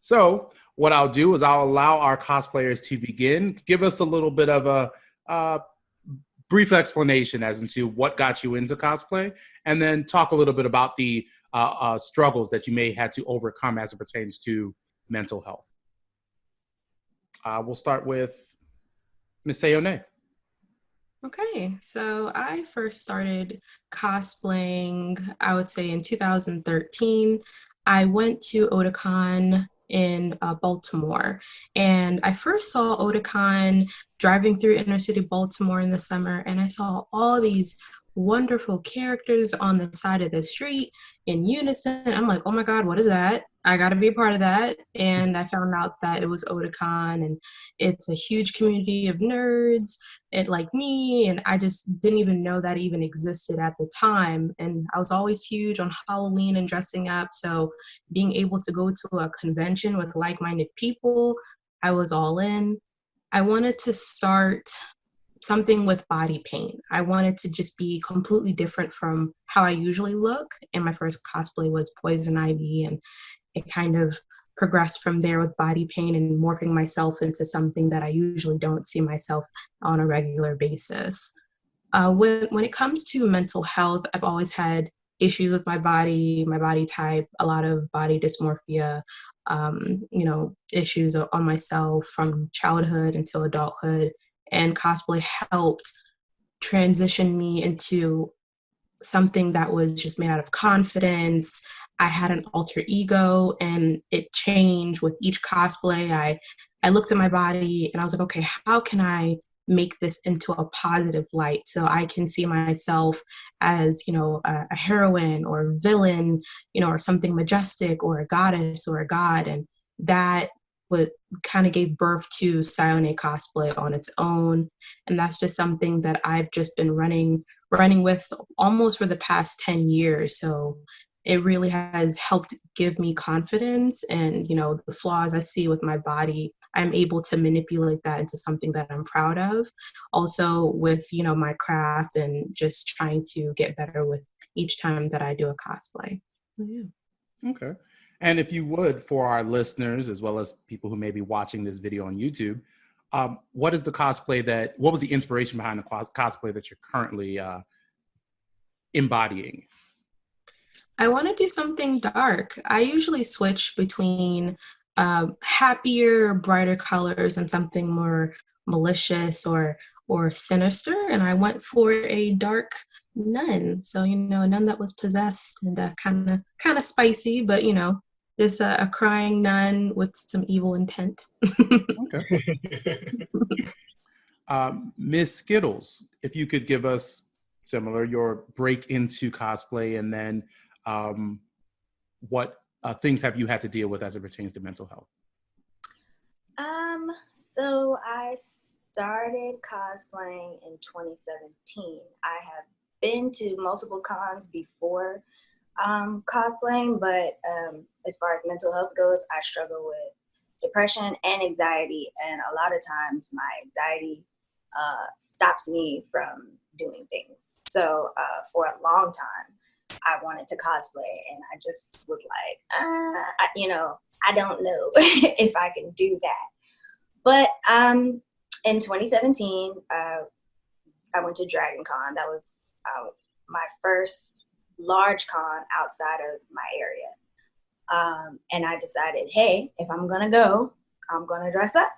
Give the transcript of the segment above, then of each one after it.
So what I'll do is I'll allow our cosplayers to begin. Give us a little bit of a brief explanation as into what got you into cosplay, and then talk a little bit about the struggles that you may had to overcome as it pertains to mental health. We'll start with Miss Sayone. Okay, so I first started cosplaying, I would say in 2013. I went to Otakon in Baltimore, and I first saw Otakon driving through inner city Baltimore in the summer, and I saw all these wonderful characters on the side of the street in unison. I'm like, oh my God, what is that? I got to be a part of that. And I found out that it was Otakon, and it's a huge community of nerds it like me, and I just didn't even know that even existed at the time. And I was always huge on Halloween and dressing up, so being able to go to a convention with like-minded people, I was all in. I wanted to start something with body paint. I wanted to just be completely different from how I usually look, and my first cosplay was Poison Ivy, and it kind of progressed from there with body paint and morphing myself into something that I usually don't see myself on a regular basis. When it comes to mental health, I've always had issues with my body type, a lot of body dysmorphia, issues on myself from childhood until adulthood. And cosplay helped transition me into something that was just made out of confidence. I had an alter ego, and it changed with each cosplay. I looked at my body and I was like, okay, how can I make this into a positive light so I can see myself as, a heroine or a villain, or something majestic or a goddess or a god. And that what kind of gave birth to Sayone cosplay on its own. And that's just something that I've just been running with almost for the past 10 years. So it really has helped give me confidence, and the flaws I see with my body, I'm able to manipulate that into something that I'm proud of. Also with my craft and just trying to get better with each time that I do a cosplay. Yeah. Okay. And if you would, for our listeners, as well as people who may be watching this video on YouTube, what is the what was the inspiration behind the cosplay that you're currently embodying? I want to do something dark. I usually switch between happier, brighter colors and something more malicious or sinister. And I went for a dark nun. So a nun that was possessed and kind of spicy, but just a crying nun with some evil intent. Okay. Miss Skittles, if you could give us similar your break into cosplay, and then what things have you had to deal with as it pertains to mental health? So I started cosplaying in 2017. I have been to multiple cons before cosplaying, but as far as mental health goes, I struggle with depression and anxiety, and a lot of times my anxiety stops me from doing things. So for a long time, I wanted to cosplay, and I just was like, I don't know if I can do that. But in 2017, I went to Dragon Con. That was my first large con outside of my area. And I decided, hey, if I'm going to go, I'm going to dress up.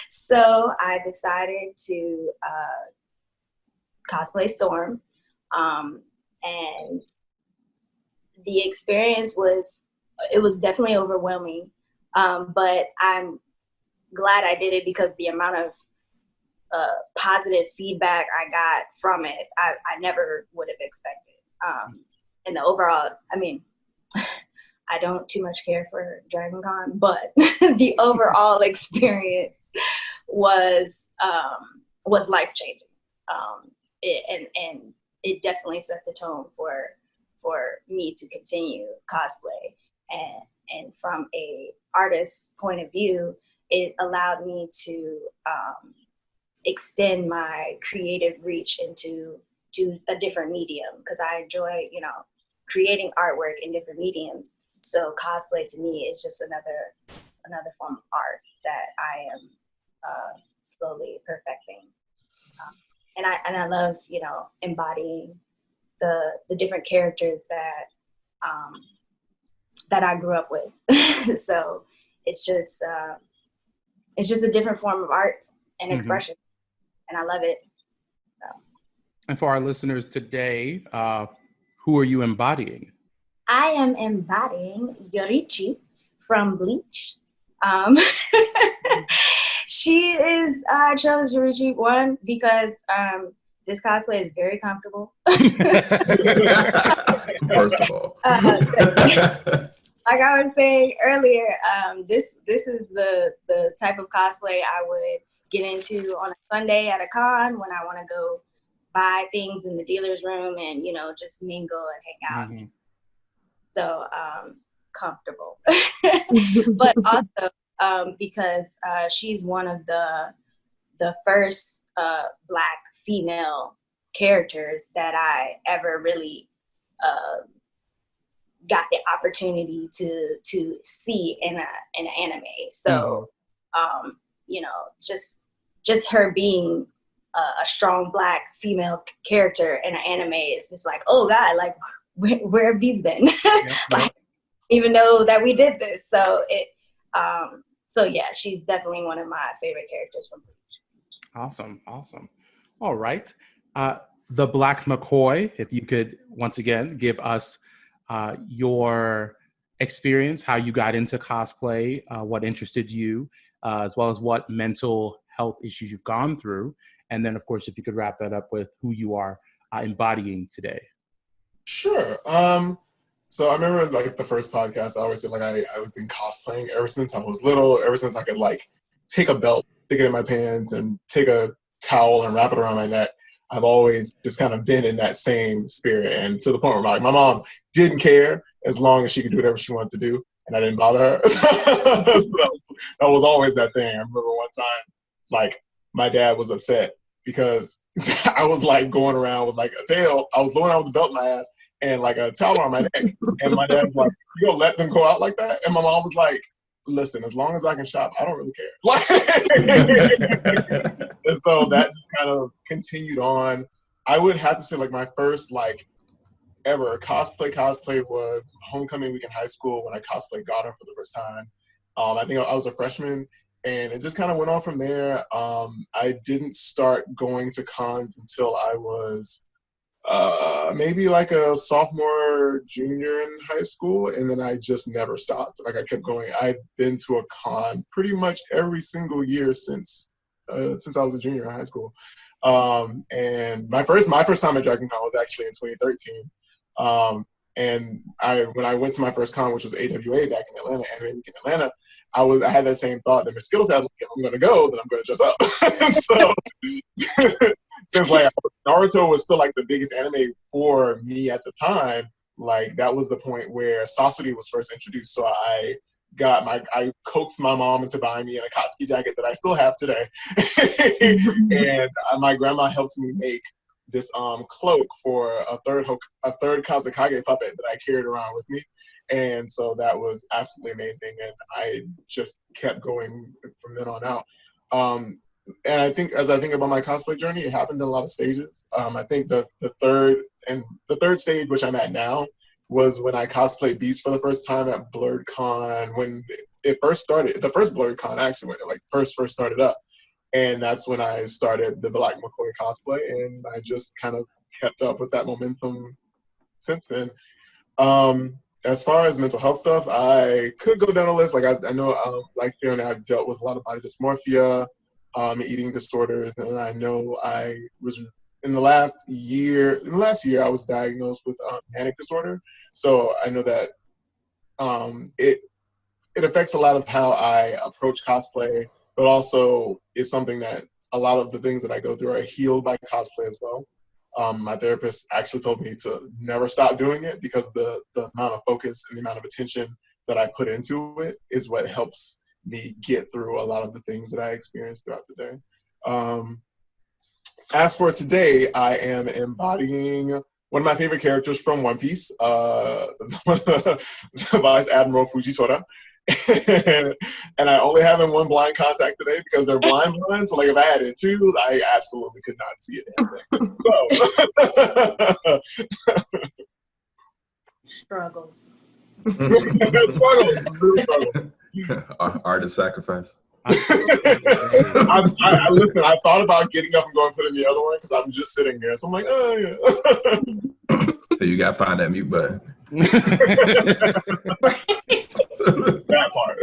So I decided to cosplay Storm. And the experience was definitely overwhelming. But I'm glad I did it because the amount of positive feedback I got from it, I never would have expected. And the overall, I mean, I don't too much care for Dragon Con, but the overall experience was life-changing. And it definitely set the tone for me to continue cosplay. And from a artist's point of view, it allowed me to extend my creative reach into a different medium, because I enjoy, creating artwork in different mediums. So cosplay to me is just another form of art that I am slowly perfecting. And I love, embodying the different characters that I grew up with. So it's just a different form of art and expression, and I love it. So. And for our listeners today, who are you embodying? I am embodying Yorichi from Bleach. She is, I chose Yorichi, one, because this cosplay is very comfortable. First of all. Like I was saying earlier, this is the type of cosplay I would get into on a Sunday at a con when I want to go buy things in the dealer's room and, just mingle and hang out. So comfortable. But also because she's one of the first Black female characters that I ever really got the opportunity to see in an anime. So just her being a strong Black female character in an anime is just like, oh God, like where have these been? Like, even know that we did this. So yeah, she's definitely one of my favorite characters from Bleach. Awesome. All right. The Black McCoy, if you could once again give us your experience, how you got into cosplay, what interested you, as well as what mental health issues you've gone through. And then, of course, if you could wrap that up with who you are embodying today. Sure. So I remember like the first podcast, I always said like I've been cosplaying ever since I was little, ever since I could like take a belt, stick it in my pants, and take a towel and wrap it around my neck. I've always just kind of been in that same spirit, and to the point where like my mom didn't care as long as she could do whatever she wanted to do, and I didn't bother her. So that was always that thing. I remember one time, like my dad was upset because I was like going around with like a tail. I was going out with a belt in my ass and like a towel around my neck, and my dad was like, "You gonna let them go out like that?" And my mom was like, "Listen, as long as I can shop, I don't really care." And so that just kind of continued on. I would have to say like my first like ever cosplay was homecoming week in high school when I cosplayed Gotham for the first time. I think I was a freshman, and it just kind of went on from there. I didn't start going to cons until I was maybe like a sophomore, junior in high school, and then I just never stopped. Like I kept going. I've been to a con pretty much every single year since I was a junior in high school. And my first time at Dragon Con was actually in 2013. And when I went to my first con, which was AWA back in Atlanta, Anime Week in Atlanta, I had that same thought that Miss Skills had, like, if I'm going to go, then I'm going to dress up. So since like Naruto was still like the biggest anime for me at the time, like that was the point where Sasori was first introduced. So I coaxed my mom into buying me an Akatsuki jacket that I still have today. And my grandma helped me make this cloak for a third Kazakage puppet that I carried around with me. And so that was absolutely amazing. And I just kept going from then on out. And I think as I think about my cosplay journey, it happened in a lot of stages. I think the third stage, which I'm at now, was when I cosplayed Beast for the first time at Blerd Con, when it first started. The first Blerd Con actually, when it like first started up. And that's when I started the Black McCoy cosplay, and I just kind of kept up with that momentum since then. As far as mental health stuff, I could go down a list. Like I know, like Fiona, I've dealt with a lot of body dysmorphia, eating disorders, and I know I was in the last year I was diagnosed with panic disorder. So I know that it affects a lot of how I approach cosplay, but also is something that a lot of the things that I go through are healed by cosplay as well. My therapist actually told me to never stop doing it because the amount of focus and the amount of attention that I put into it is what helps me get through a lot of the things that I experience throughout the day. As for today, I am embodying one of my favorite characters from One Piece, Vice Admiral Fujitora. And I only have him one blind contact today because they're blind. So like if I had to choose, I absolutely could not see it. So. Struggles. Art of sacrifice. Listen, I thought about getting up and going put in the other one because I'm just sitting there. So I'm like, oh yeah. So you gotta find that mute button. That part.